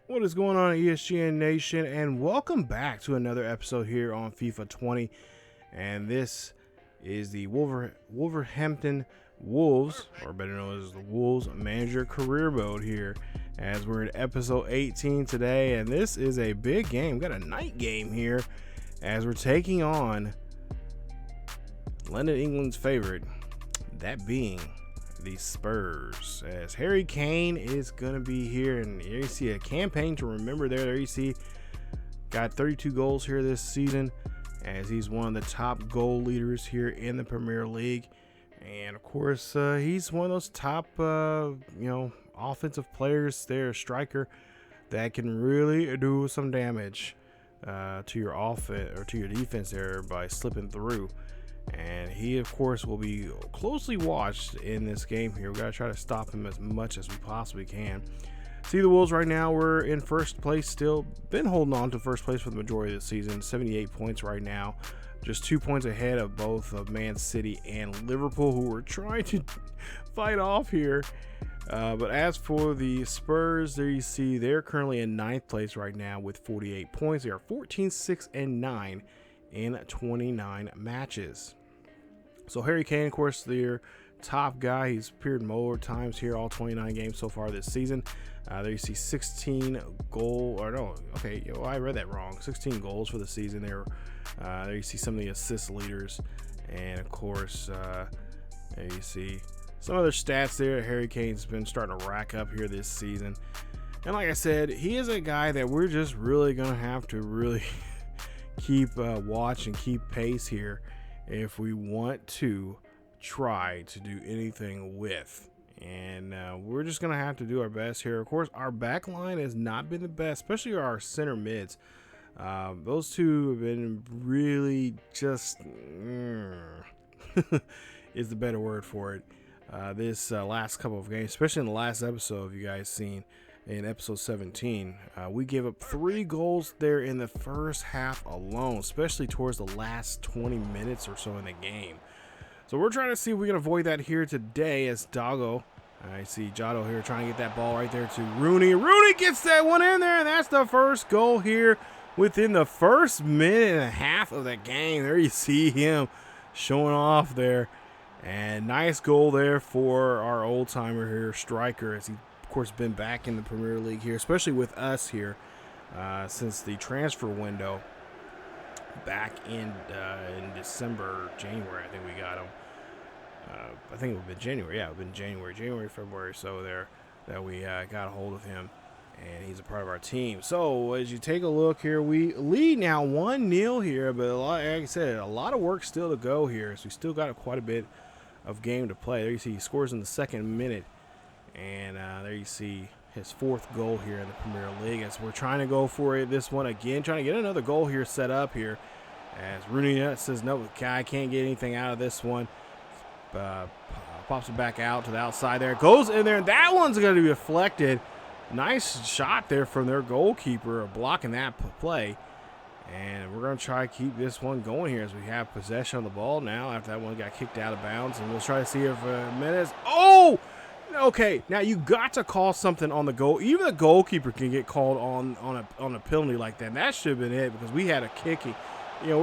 What is going on, ESGN Nation, and welcome back to another episode here on FIFA 20. And this is the Wolverhampton Wolves, or better known as the Wolves Manager Career Mode here, as we're in episode 18 today. And this is a big game. We've got a night game here as we're taking on London, England's favorite, that being the Spurs, as Harry Kane is going to be here. And here you see a campaign to remember there. There you see got 32 goals here this season, as he's one of the top goal leaders here in the Premier League. And of course, he's one of those top offensive players there, striker, that can really do some damage to your offense or to your defense there by slipping through. And he, of course, will be closely watched in this game here. We got to try to stop him as much as we possibly can. See, the Wolves right now, we're in first place still. Been holding on to first place for the majority of the season. 78 points right now. Just 2 points ahead of both of Man City and Liverpool, who are trying to fight off here. But as for the Spurs, there you see they're currently in 9th place right now with 48 points. They are 14, 6, and 9 in 29 matches. So Harry Kane, of course, their top guy. He's appeared more times here, all 29 games so far this season. There you see 16 goal, or no, okay, I read that wrong. 16 goals for the season there. There you see some of the assist leaders, and of course, there you see some other stats there. Harry Kane's been starting to rack up here this season, and like I said, he is a guy that we're just really gonna have to really keep watch and keep pace here if we want to try to do anything with. And we're just gonna have to do our best here. Of course, our back line has not been the best, especially our center mids. Those two have been really just is the better word for it. This last couple of games, especially in the last episode, if you guys seen in episode 17, we gave up 3 goals there in the first half alone, especially towards the last 20 minutes or so in the game. So we're trying to see if we can avoid that here today, as Doggo, I see Jotto here trying to get that ball right there to Rooney. Rooney gets that one in there, and that's the first goal here within the first minute and a half of the game. There you see him showing off there. And nice goal there for our old-timer here, striker, as he, of course, been back in the Premier League here, especially with us here since the transfer window back in December, January. I think we got him. I think it would have been January. Yeah, it would have been January, February. So there that we got a hold of him, and he's a part of our team. So as you take a look here, we lead now 1-0 here, but like I said, a lot of work still to go here. So we still got quite a bit of game to play. There you see he scores in the 2nd minute, and there you see his 4th goal here in the Premier League, as we're trying to go for it this one again, trying to get another goal here set up here, as Rooney says no, I can't get anything out of this one. Pops it back out to the outside there, goes in there, and that one's going to be deflected. Nice shot there from their goalkeeper, blocking that play. And we're going to try to keep this one going here as we have possession of the ball now after that one got kicked out of bounds. And we'll try to see if Menez. Oh! Okay, now you got to call something on the goal. Even the goalkeeper can get called on a penalty like that. And that should have been it, because we had a kicking. You know,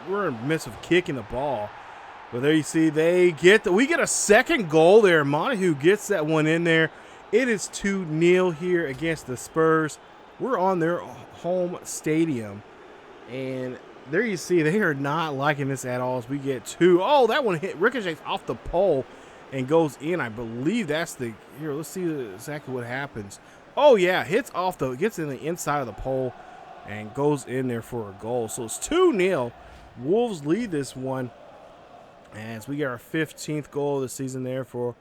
we're in the midst of kicking the ball. But there you see we get a 2nd goal there. Montague gets that one in there. It is 2-0 here against the Spurs. We're on their home stadium. And there you see they are not liking this at all as we get 2. Oh, that one ricochets off the pole and goes in. I believe that's the – here, let's see exactly what happens. Oh, yeah, gets in the inside of the pole and goes in there for a goal. So it's 2-0. Wolves lead this one as we get our 15th goal of the season there for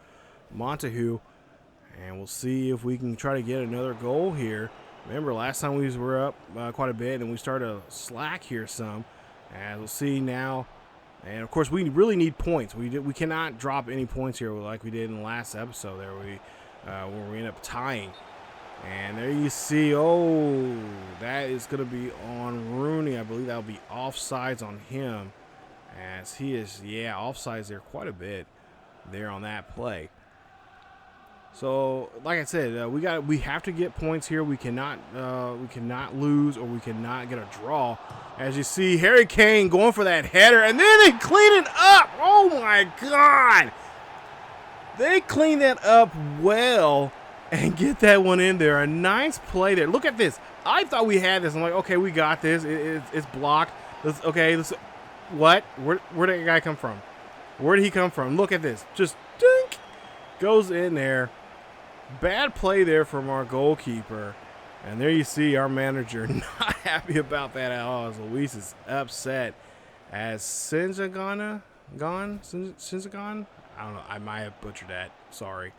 Montague. And we'll see if we can try to get another goal here. Remember, last time we were up quite a bit, and we started to slack here some. And we'll see now. And, of course, we really need points. We cannot drop any points here like we did in the last episode there where we end up tying. And there you see, oh, that is going to be on Rooney. I believe that will be offsides on him, as he is, offsides there quite a bit there on that play. So, like I said, we have to get points here. We cannot lose, or we cannot get a draw. As you see, Harry Kane going for that header, and then they clean it up. Oh my God! They clean that up well and get that one in there. A nice play there. Look at this. I thought we had this. I'm like, okay, we got this. It's blocked. Let's. What? Where did that guy come from? Where did he come from? Look at this. Just dink. Goes in there. Bad play there from our goalkeeper. And there you see our manager not happy about that at all, as Luis is upset. As Sinzagana? Sinzagon? I don't know. I might have butchered that. Sorry.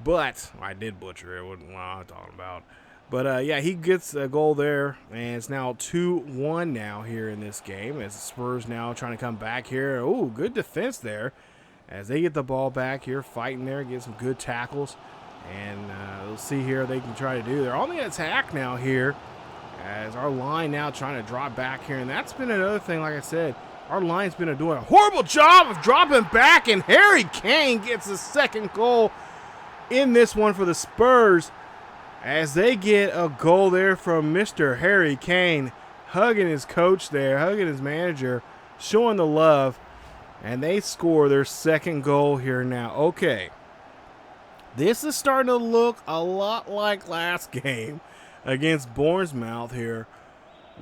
But I did butcher it. What I'm talking about. But, yeah, he gets a goal there. And it's now 2-1 now here in this game. As the Spurs now trying to come back here. Oh, good defense there. As they get the ball back here, fighting there, get some good tackles. And we'll see here they can try to do. They're on the attack now here. As our line now trying to drop back here. And that's been another thing, like I said. Our line's been doing a horrible job of dropping back. And Harry Kane gets the second goal in this one for the Spurs. As they get a goal there from Mr. Harry Kane. Hugging his coach there. Hugging his manager. Showing the love. And they score their second goal here now. Okay. This is starting to look a lot like last game against Bournemouth here.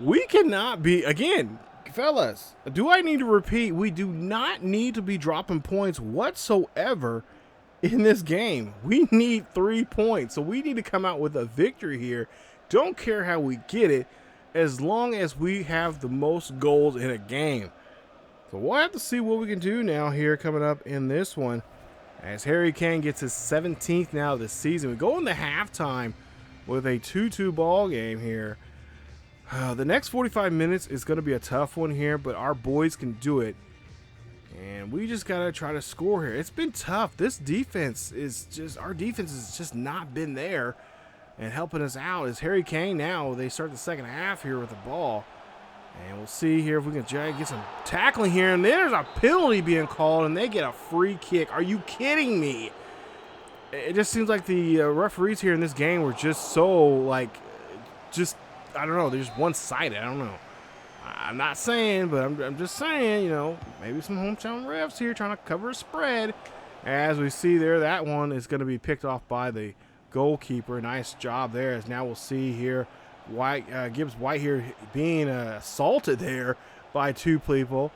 We cannot be, again, fellas, do I need to repeat? We do not need to be dropping points whatsoever in this game. We need 3 points. So we need to come out with a victory here. Don't care how we get it, as long as we have the most goals in a game. So we'll have to see what we can do now here coming up in this one. As Harry Kane gets his 17th now this season. We go into halftime with a 2-2 ball game here. The next 45 minutes is going to be a tough one here, but our boys can do it. And we just got to try to score here. It's been tough. This defense is just, our defense has just not been there and helping us out. As Harry Kane now, they start the second half here with the ball. And we'll see here if we can try to get some tackling here. And there's a penalty being called, and they get a free kick. Are you kidding me? It just seems like the referees here in this game were just so, like, just, I don't know, they're just one-sided. I don't know. I'm not saying, but I'm just saying, you know, maybe some hometown refs here trying to cover a spread. As we see there, that one is going to be picked off by the goalkeeper. Nice job there. As now we'll see here. Gibbs White here being assaulted there by two people,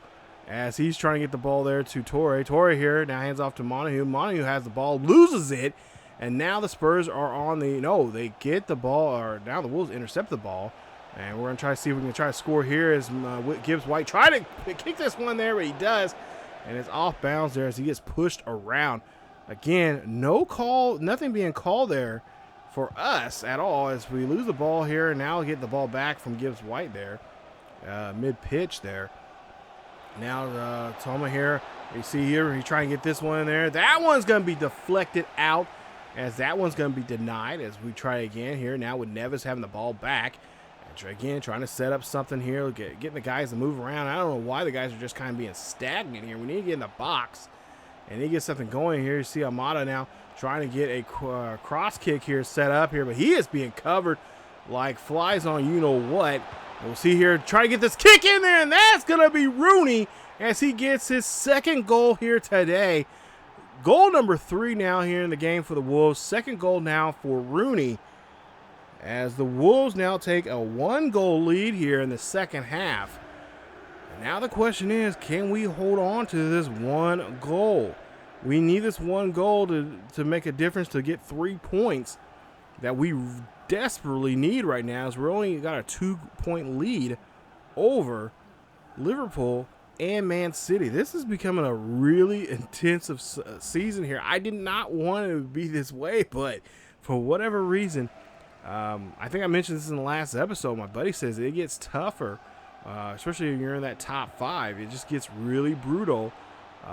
as he's trying to get the ball there to Torre. Torre here now hands off to Montague. Montague has the ball, loses it, and now the Spurs are on the, no, they get the ball, or now the Wolves intercept the ball, and we're going to try to see if we can try to score here as Gibbs White try to kick this one there, but he does, and it's off bounds there as he gets pushed around. Again, no call, nothing being called there for us at all, as we lose the ball here, and now get the ball back from Gibbs White there, mid-pitch there. Now Toma here, you see here, he's trying to get this one in there. That one's going to be deflected out, as that one's going to be denied, as we try again here, now with Neves having the ball back. And again, trying to set up something here, getting the guys to move around. I don't know why the guys are just kind of being stagnant here. We need to get in the box and get something going here. You see Amada now trying to get a cross kick here set up here, but he is being covered like flies on you-know-what. We'll see here, try to get this kick in there, and that's going to be Rooney as he gets his second goal here today. Goal number 3 now here in the game for the Wolves. Second goal now for Rooney, as the Wolves now take a 1-goal lead here in the second half. And now the question is, can we hold on to this 1 goal? We need this 1 goal to make a difference, to get 3 points that we desperately need right now, as we're only got a 2-point lead over Liverpool and Man City. This is becoming a really intensive season here. I did not want it to be this way, but for whatever reason, I think I mentioned this in the last episode. My buddy says it gets tougher, especially when you're in that top 5. It just gets really brutal.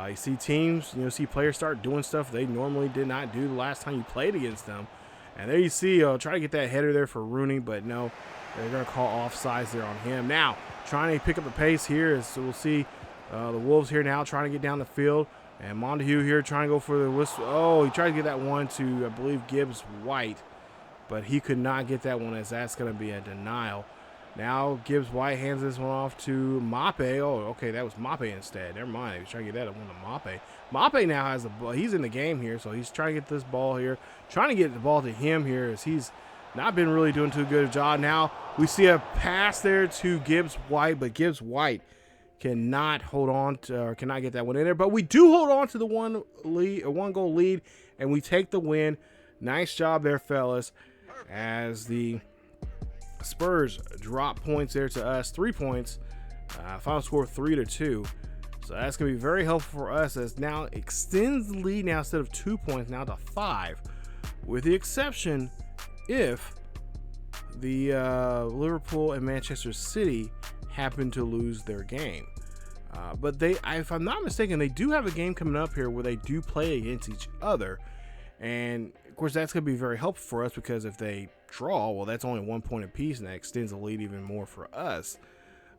You see teams, see players start doing stuff they normally did not do the last time you played against them. And there you see, try to get that header there for Rooney, but no, they're going to call offsides there on him. Now, trying to pick up the pace here, so we'll see the Wolves here now trying to get down the field. And Montague here trying to go for the whistle. Oh, he tried to get that one to, I believe, Gibbs White, but he could not get that one, as that's going to be a denial. Now Gibbs White hands this one off to Mape. Oh, okay, that was Mape instead. Never mind. He was trying to get that one to Mape. Mape now has the ball. He's in the game here, so he's trying to get this ball here. Trying to get the ball to him here, as he's not been really doing too good a job. Now we see a pass there to Gibbs White, but Gibbs White cannot hold on to, or cannot get that one in there. But we do hold on to the one goal lead, and we take the win. Nice job there, fellas, as the Spurs drop points there to us, 3 points. Final score 3-2. So that's going to be very helpful for us, as now extends the lead now instead of 2 points now to 5, with the exception if the Liverpool and Manchester City happen to lose their game. But if I'm not mistaken, they do have a game coming up here where they do play against each other. And of course, that's going to be very helpful for us, because if they draw, well, that's only 1 point apiece, and that extends the lead even more for us.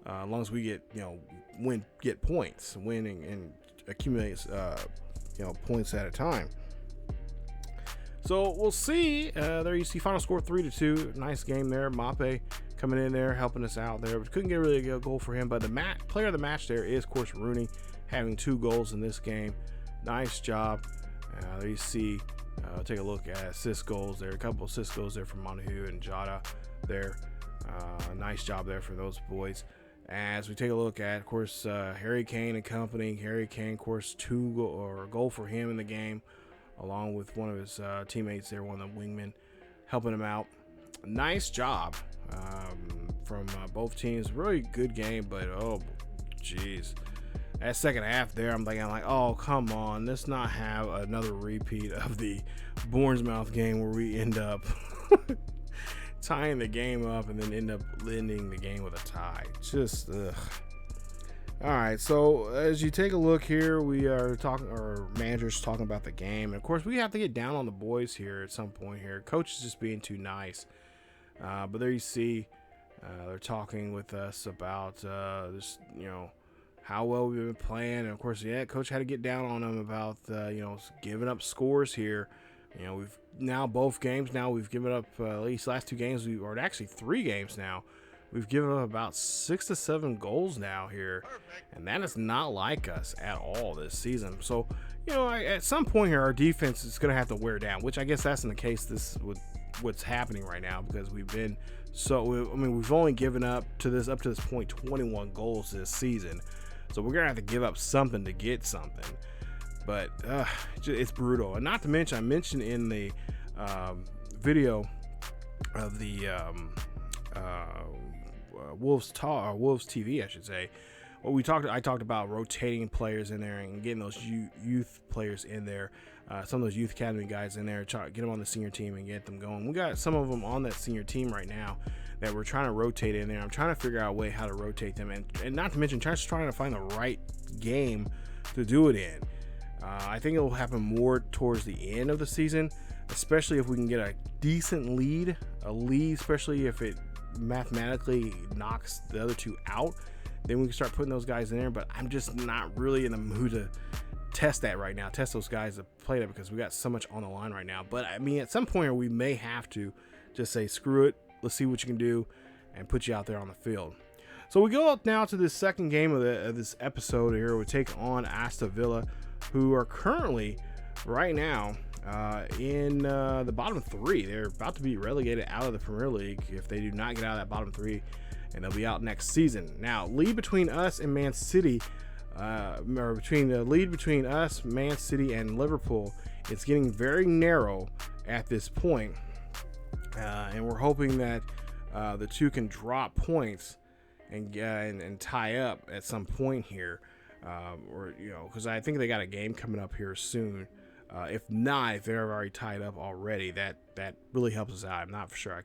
As long as we get, get points, winning and accumulate, points at a time. So we'll see. There you see final score 3-2. Nice game there. Mape coming in there, helping us out there. But couldn't get really a goal for him. But the player of the match there is, of course, Rooney, having 2 goals in this game. Nice job. There you see. Take a look at assist goals there. A couple assist goals there from Montague and Jota there. Nice job there for those boys. As we take a look at, of course, Harry Kane and company. Harry Kane, of course, a goal for him in the game, along with one of his teammates there, one of the wingmen, helping him out. Nice job from both teams. Really good game, but oh, jeez. That second half there, I'm like, oh, come on. Let's not have another repeat of the Bournemouth game where we end up tying the game up and then end up ending the game with a tie. Just, ugh. All right, so as you take a look here, we are talking, our manager's talking about the game. And of course, we have to get down on the boys here at some point here. Coach is just being too nice. But there you see, they're talking with us about this, how well we've been playing. And of course, yeah, coach had to get down on them about, giving up scores here. We've now both games now we've given up at least last 2 games, or actually 3 games now. We've given up about 6 to 7 goals now here, and that is not like us at all this season. So, at some point here, our defense is going to have to wear down, which I guess that's in the case with what's happening right now, because we've been we've only given up to this point 21 goals this season. So we're going to have to give up something to get something. But it's brutal. And not to mention, I mentioned in the video of the Wolves TV, I should say. I talked about rotating players in there and getting those youth players in there, some of those youth academy guys in there, get them on the senior team and get them going. We got some of them on that senior team right now that we're trying to rotate in there. I'm trying to figure out a way how to rotate them, and not to mention trying to find the right game to do it in. I think it will happen more towards the end of the season, especially if we can get a decent lead, especially if it mathematically knocks the other 2 out. Then we can start putting those guys in there, but I'm just not really in the mood to test that right now, test those guys to play that, because we got so much on the line right now. But I mean, at some point we may have to just say, screw it, let's see what you can do, and put you out there on the field. So we go up now to the second game of this episode here. We take on Aston Villa, who are currently right now in the bottom 3. They're about to be relegated out of the Premier League if they do not get out of that bottom 3, and they'll be out next season. Now, lead between us and Man City, between us, Man City, and Liverpool, it's getting very narrow at this point, and we're hoping that the 2 can drop points and tie up at some point here, because I think they got a game coming up here soon. If they're already tied up already, that really helps us out. I'm not for sure.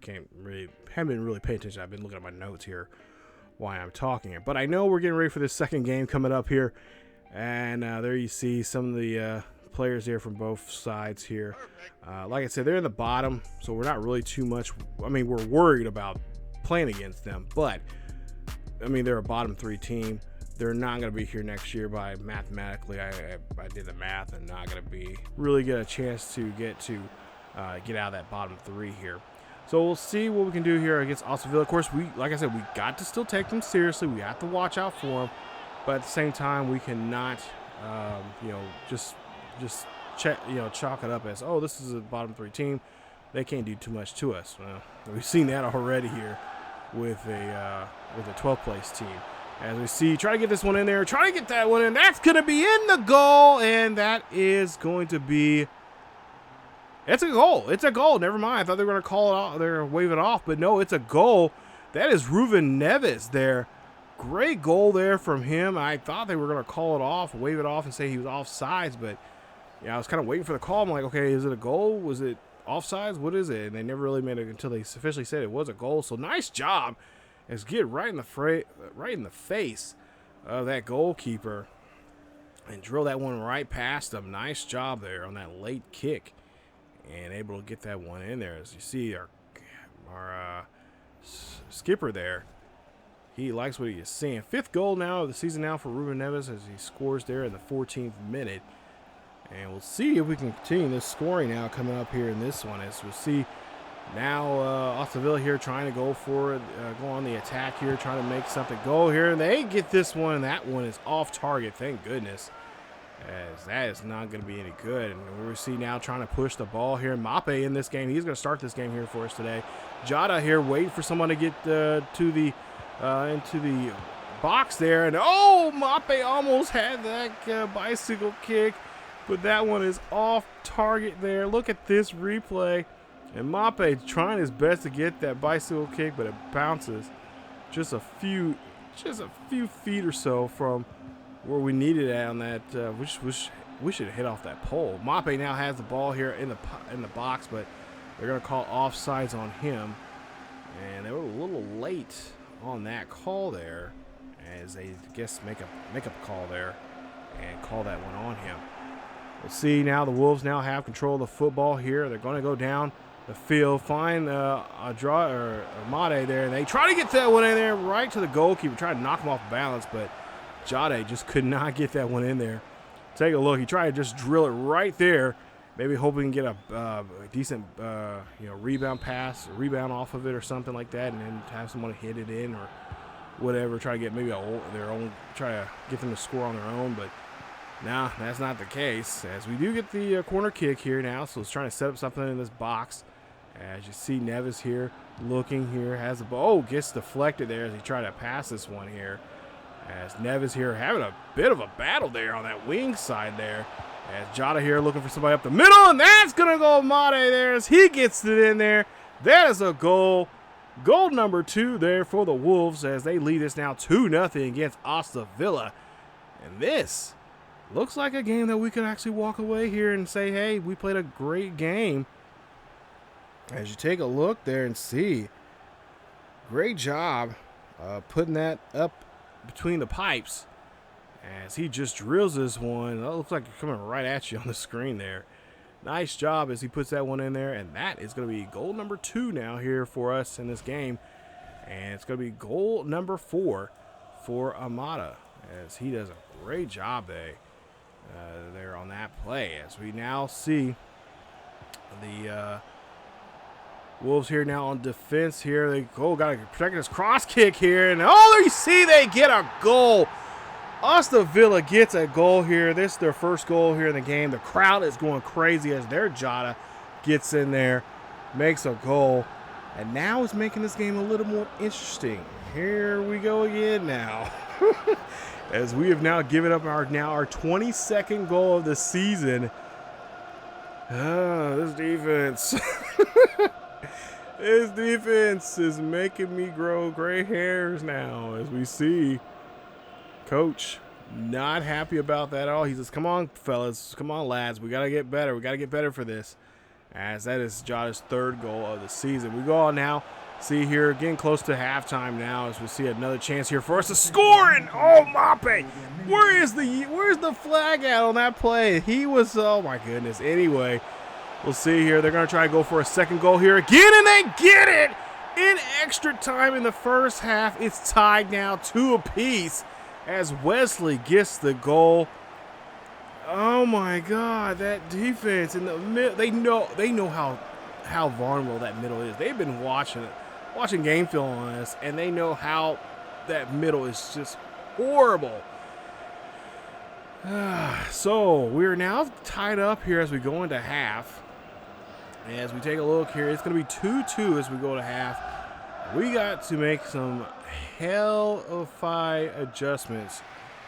Haven't been really paying attention. I've been looking at my notes here while I'm talking here. But I know we're getting ready for this second game coming up here. And there you see some of the players there from both sides here. Like I said, they're in the bottom, so we're not really too much. We're worried about playing against them. But, they're a bottom 3 team. they're not going to be here next year. By mathematically, I did the math, and not going to be really get a chance to get out of that bottom 3 here. So we'll see what we can do here against Aston Villa. Of course, like I said, we got to still take them seriously. We have to watch out for them, but at the same time, we cannot, just chalk it up as, oh, this is a bottom 3 team. They can't do too much to us. Well, we've seen that already here with a 12th place team. As we see, try to get this one in there. Try to get that one in. That's going to be in the goal, and that is going to be... It's a goal. It's a goal. Never mind. I thought they were going to call it off. They're going to wave it off, but no, it's a goal. That is Ruben Neves there. Great goal there from him. I thought they were going to call it off, wave it off, and say he was offsides, but I was kind of waiting for the call. I'm like, okay, is it a goal? Was it offsides? What is it? And they never really made it until they officially said it was a goal. So nice job. As get right in the face of that goalkeeper and drill that one right past him. Nice job there on that late kick. And able to get that one in there. As you see, our skipper there, he likes what he is seeing. 5th goal now of the season now for Ruben Neves as he scores there in the 14th minute. And we'll see if we can continue this scoring now coming up here in this one. As we'll see now Aston Villa here trying to go for it, go on the attack here, trying to make something go here. And they get this one, and that one is off target. Thank goodness. As that is not going to be any good. And we see now trying to push the ball here. Mape in this game. He's going to start this game here for us today. Jota here waiting for someone to get into the box there. And oh, Mape almost had that bicycle kick. But that one is off target there. Look at this replay. And Mape trying his best to get that bicycle kick, but it bounces just a few feet or so from where we needed it on that, which we should have hit off that pole. Mape now has the ball here in the box, but they're going to call offsides on him, and they were a little late on that call there, as they make a call there and call that one on him. We'll see now the Wolves now have control of the football here. They're going to go down the field, find Amade there, and they try to get that one in there right to the goalkeeper, try to knock him off balance, but Jota just could not get that one in there. Take a look. He tried to just drill it right there, maybe hoping to get a decent rebound pass, rebound off of it or something like that, and then have someone hit it in or whatever, try to get maybe try to get them to score on their own, but nah, that's not the case, as we do get the corner kick here now. So it's trying to set up something in this box. As you see, Neves here looking here, has the ball. Oh, gets deflected there as he tried to pass this one here. As Neves here having a bit of a battle there on that wing side there. As Jota here looking for somebody up the middle, and that's going to go Amade there as he gets it in there. That is a goal. Goal number 2 there for the Wolves as they lead us now 2-0 against Aston Villa. And this looks like a game that we could actually walk away here and say, hey, we played a great game. As you take a look there and see, great job putting that up between the pipes as he just drills this one. That looks like it's coming right at you on the screen there. Nice job as he puts that one in there, and that is going to be goal number 2 now here for us in this game. And it's going to be goal number 4 for Amada as he does a great job there on that play. As we now see the Wolves here now on defense here. They got to protect this cross kick here. And oh, there you see they get a goal. Aston Villa gets a goal here. This is their first goal here in the game. The crowd is going crazy as their Jota gets in there, makes a goal. And now it's making this game a little more interesting. Here we go again now. As we have now given up our 22nd goal of the season. This defense. This defense is making me grow gray hairs now, as we see Coach not happy about that at all. He says, come on, fellas. Come on, lads. We got to get better. We got to get better for this. As that is Jota's 3rd goal of the season. We go on now. See here, getting close to halftime now as we see another chance here for us to score. And oh, Mape, where's the flag at on that play? He was, oh my goodness. Anyway, we'll see here. They're going to try to go for a 2nd goal here again, and they get it in extra time in the first half. It's tied now 2 apiece as Wesley gets the goal. Oh my God, that defense in the middle, they know how vulnerable that middle is. They've been watching game film on us, and they know how that middle is just horrible. So we're now tied up here as we go into half. As we take a look here, it's going to be 2-2 as we go to half. We got to make some hell of adjustments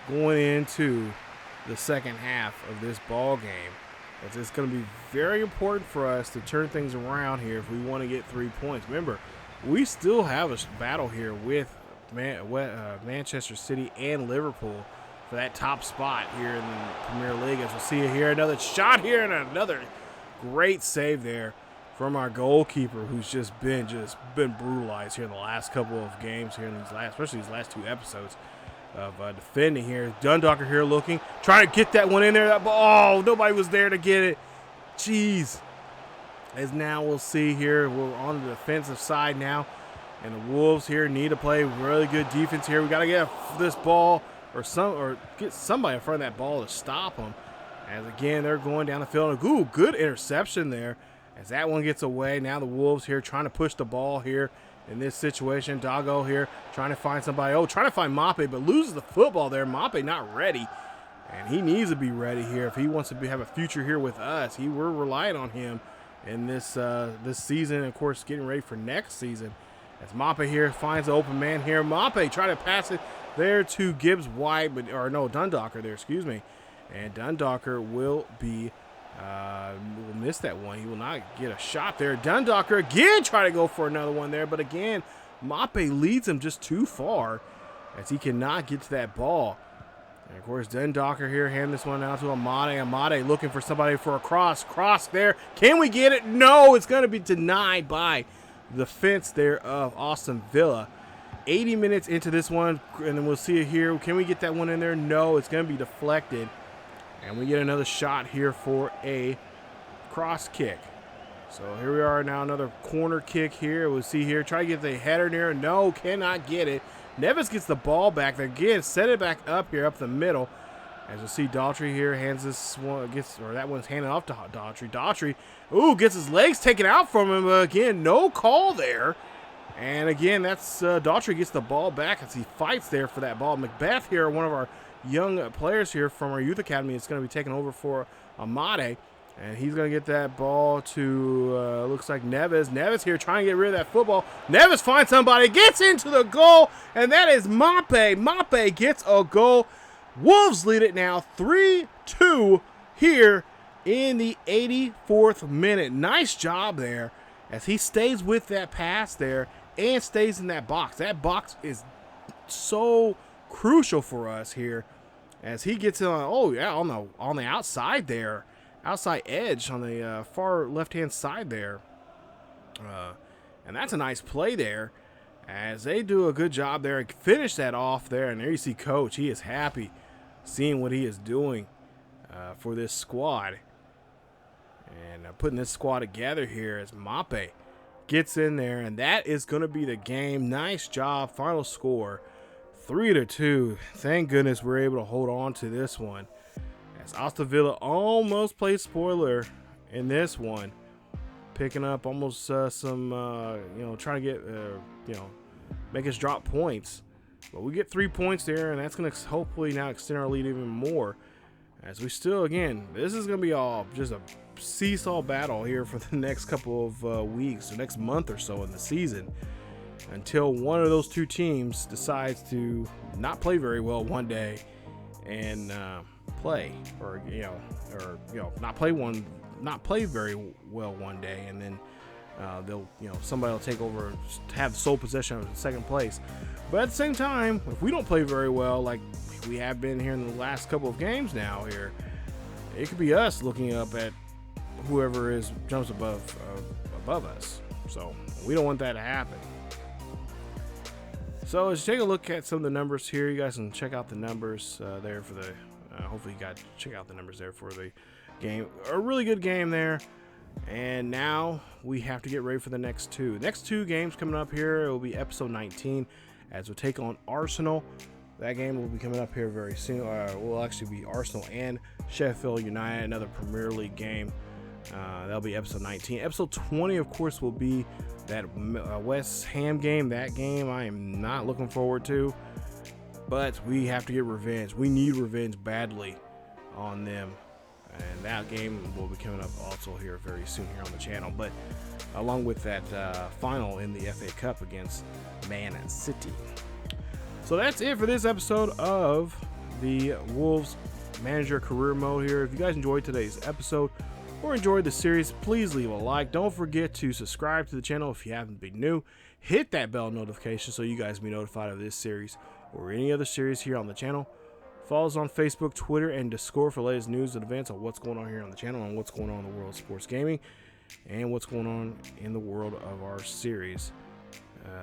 going into the second half of this ball game. It's going to be very important for us to turn things around here if we want to get 3 points. Remember, we still have a battle here with Manchester City and Liverpool for that top spot here in the Premier League. As we'll see here, another shot here and another great save there from our goalkeeper, who's just been brutalized here in the last couple of games here in especially these last 2 episodes of defending here. Dundalker here looking, trying to get that one in there. That ball, oh, nobody was there to get it. Jeez. As now we'll see here, we're on the defensive side now, and the Wolves here need to play really good defense here. We got to get this ball or get somebody in front of that ball to stop them. As again, they're going down the field. Ooh, good interception there. As that one gets away, now the Wolves here trying to push the ball here in this situation. Doggo here trying to find somebody. Oh, trying to find Mape, but loses the football there. Mape not ready, and he needs to be ready here if he wants to have a future here with us. We're relying on him in this season, and of course, getting ready for next season. As Mape here finds an open man here. Mape try to pass it there to Gibbs White, Dundalker there, excuse me. And Dundalker will miss that one. He will not get a shot there. Dundalker again try to go for another one there, but again, Mape leads him just too far as he cannot get to that ball. And of course, Dundalker here hand this one out to Amade. Amade looking for somebody for a cross. Cross there. Can we get it? No, it's going to be denied by the fence there of Aston Villa. 80 minutes into this one, and then we'll see it here. Can we get that one in there? No, it's going to be deflected. And we get another shot here for a cross kick. So here we are now, another corner kick here. We'll see here. Try to get the header there. No, cannot get it. Neves gets the ball back. Again, set it back up here, up the middle. As you'll see, Daughtry here hands this one, that one's handed off to Daughtry. Daughtry, ooh, gets his legs taken out from him. Again, no call there. And again, that's Daughtry gets the ball back as he fights there for that ball. Macbeth here, one of our young players here from our youth academy, is going to be taking over for Amade. And he's going to get that ball to, looks like Neves. Neves here trying to get rid of that football. Neves finds somebody, gets into the goal, and that is Mape. Mape gets a goal. Wolves lead it now 3-2 here in the 84th minute. Nice job there as he stays with that pass there and stays in that box. That box is so crucial for us here as he gets on, on the outside there. Outside edge on the far left-hand side there. And that's a nice play there as they do a good job there and finish that off there. And there you see Coach. He is happy seeing what he is doing for this squad. And putting this squad together here as Mape gets in there. And that is going to be the game. Nice job. Final score, 3-2. Thank goodness we're able to hold on to this one. As Aston Villa almost played spoiler in this one, picking up almost some, trying to get, make us drop points. But we get 3 points there, and that's going to hopefully now extend our lead even more. As we still, again, this is going to be all just a seesaw battle here for the next couple of weeks, or next month or so in the season, until one of those two teams decides to not play very well one day and play, or not play very well one day, and then they'll somebody will take over, have sole possession of second place. But at the same time, if we don't play very well like we have been here in the last couple of games now here, it could be us looking up at whoever jumps above us. So we don't want that to happen. So let's take a look at some of the numbers here. You guys can check out the numbers there for the hopefully you got to check out the numbers there for the game. A really good game there. And now we have to get ready for the next two. Next two games coming up here, it will be episode 19 as we take on Arsenal That game will be coming up here very soon. Will actually be Arsenal and Sheffield United, another Premier League game. That'll be episode 19. Episode 20, of course, will be that West Ham game. That game I am not looking forward to, but we have to get revenge. We need revenge badly on them, and that game will be coming up also here very soon here on the channel. But along with that final in the FA Cup against Man City. So that's it for this episode of the Wolves Manager Career Mode here. If you guys enjoyed today's episode or enjoyed the series, please leave a like. Don't forget to subscribe to the channel if you haven't been new. Hit that bell notification so you guys be notified of this series or any other series here on the channel. Follow us on Facebook, Twitter, and Discord for latest news and events on what's going on here on the channel and what's going on in the world of sports gaming and what's going on in the world of our series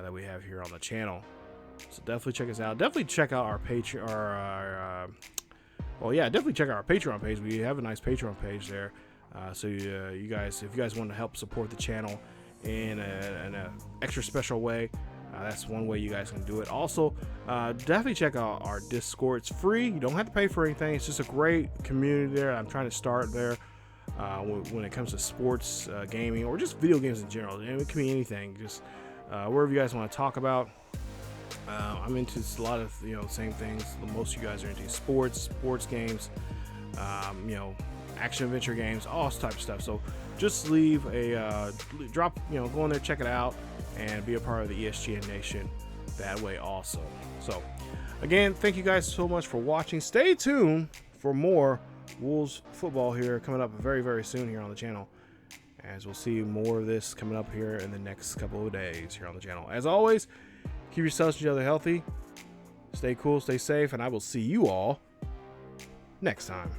that we have here on the channel. So definitely check us out. Definitely check out our Patreon. Definitely check out our Patreon page. We have a nice Patreon page there. So you guys, if you guys want to help support the channel in an extra special way, that's one way you guys can do it. Also, definitely check out our Discord. It's free. You don't have to pay for anything. It's just a great community there. I'm trying to start there when it comes to sports, gaming, or just video games in general. It can be anything. Just wherever you guys want to talk about. I'm into a lot of same things. Most of you guys are into sports games, action adventure games, all type of stuff. So just leave a drop, go in there, check it out, and be a part of the ESGN Nation that way also. So again, thank you guys so much for watching. Stay tuned for more Wolves football here coming up very, very soon here on the channel, as we'll see more of this coming up here in the next couple of days here on the channel. As always, keep yourselves and each other healthy, stay cool, stay safe, and I will see you all next time.